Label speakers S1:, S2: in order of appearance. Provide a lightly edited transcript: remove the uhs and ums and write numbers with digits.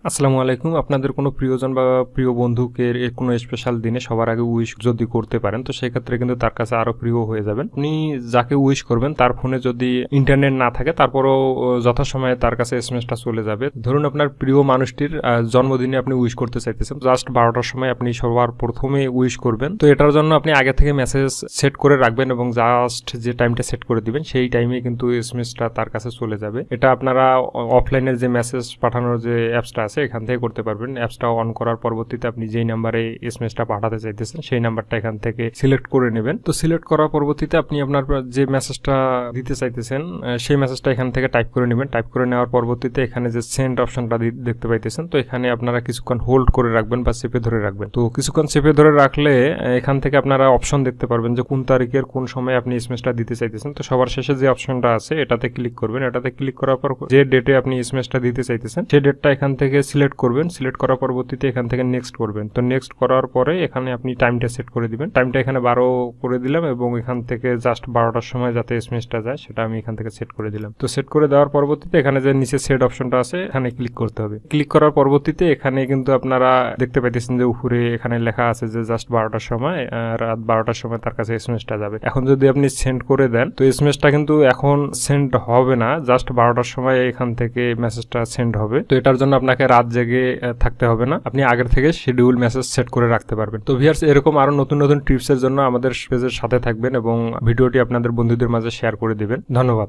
S1: আসসালামু আলাইকুম। আপনাদের কোনো প্রিয়জন বা প্রিয় বন্ধুকে কোনো স্পেশাল দিনে সবার আগে উইশ যদি করতে পারেন, তো সেক্ষেত্রে কিন্তু তার কাছে আরো প্রিয় হয়ে যাবেন। আপনি যাকে উইশ করবেন তার ফোনে যদি ইন্টারনেট না থাকে, তারপরও যথাসময়ে তার কাছে এসএমএসটা চলে যাবে। ধরুন আপনার প্রিয় মানুষটির জন্মদিনে আপনি উইশ করতে চাইতেছেন, জাস্ট 12টার সময় আপনি সবার প্রথমে উইশ করবেন। তো এটার জন্য আপনি আগে থেকে মেসেজ সেট করে রাখবেন এবং জাস্ট যে টাইমটা সেট করে দিবেন সেই টাইমে কিন্তু এসএমএসটা তার কাছে চলে যাবে। এটা আপনারা অফলাইনের যে মেসেজ পাঠানোর যে অ্যাপসটা আছে এখান থেকে করতে পারবেন। অ্যাপসটা অন করার পরবর্তীতে আপনি যেই নাম্বারে এসএমএসটা পাঠাতে চাইতেছেন সেই নাম্বারটা এখান থেকে সিলেক্ট করে নেবেন। তো সিলেক্ট করার পরবর্তীতে আপনি আপনার যে মেসেজটা দিতে চাইতেছেন সেই মেসেজটা এখান থেকে টাইপ করে নেবেন। টাইপ করে নেওয়ার পরবর্তীতে এখানে যে সেন্ড অপশনটা দেখতে পাইতেছেন, তো এখানে আপনারা কিছুক্ষণ হোল্ড করে রাখবেন বা চেপে ধরে রাখবেন। তো কিছুক্ষণ চেপে ধরে রাখলে এখান থেকে আপনারা অপশন দেখতে পারবেন যে কোন তারিখের কোন সময় আপনি এসএমএসটা দিতে চাইতেছেন। তো সবার শেষে যে অপশনটা আছে এটাতে ক্লিক করবেন। এটাতে ক্লিক করার পর যে ডেটে আপনি এসএমএসটা দিতে চাইতেছেন সেই ডেটটা এখান থেকে সিলেক্ট করবেন। সিলেক্ট করার পরবর্তীতে এখান থেকে নেক্সট করবেন। তো নেক্সট করার পরে এখানে আপনি টাইমটা সেট করে দিবেন। টাইমটা এখানে 12 করে দিলাম এবং এখান থেকে জাস্ট 12টার সময় যাতে এসএমএসটা যায় সেটা আমি এখান থেকে সেট করে দিলাম। তো সেট করে দেওয়ার পরবর্তীতে এখানে যে নিচে সেট অপশনটা আছে এখানে ক্লিক করতে হবে। ক্লিক করার পরবর্তীতে এখানে কিন্তু আপনারা দেখতে পাইতেছেন যে উপরে এখানে লেখা আছে যে জাস্ট 12টার সময়, রাত 12টার সময় তার কাছে এসএমএসটা যাবে। এখন যদি আপনি সেন্ড করে দেন তো এসএমএসটা কিন্তু এখন সেন্ড হবে না, জাস্ট 12টার সময় এখান থেকে মেসেজটা সেন্ড হবে। তো এটার জন্য আপনাকে রাত জেগে থাকতে হবে না, আপনি আগের থেকে শিডিউল মেসেজ সেট করে রাখতে পারবেন। তো ভিউয়ার্স, এরকম আরো নতুন নতুন টিপসের জন্য আমাদের পেজের সাথে থাকবেন এবং ভিডিওটি আপনাদের বন্ধুদের মাঝে শেয়ার করে দিবেন। ধন্যবাদ।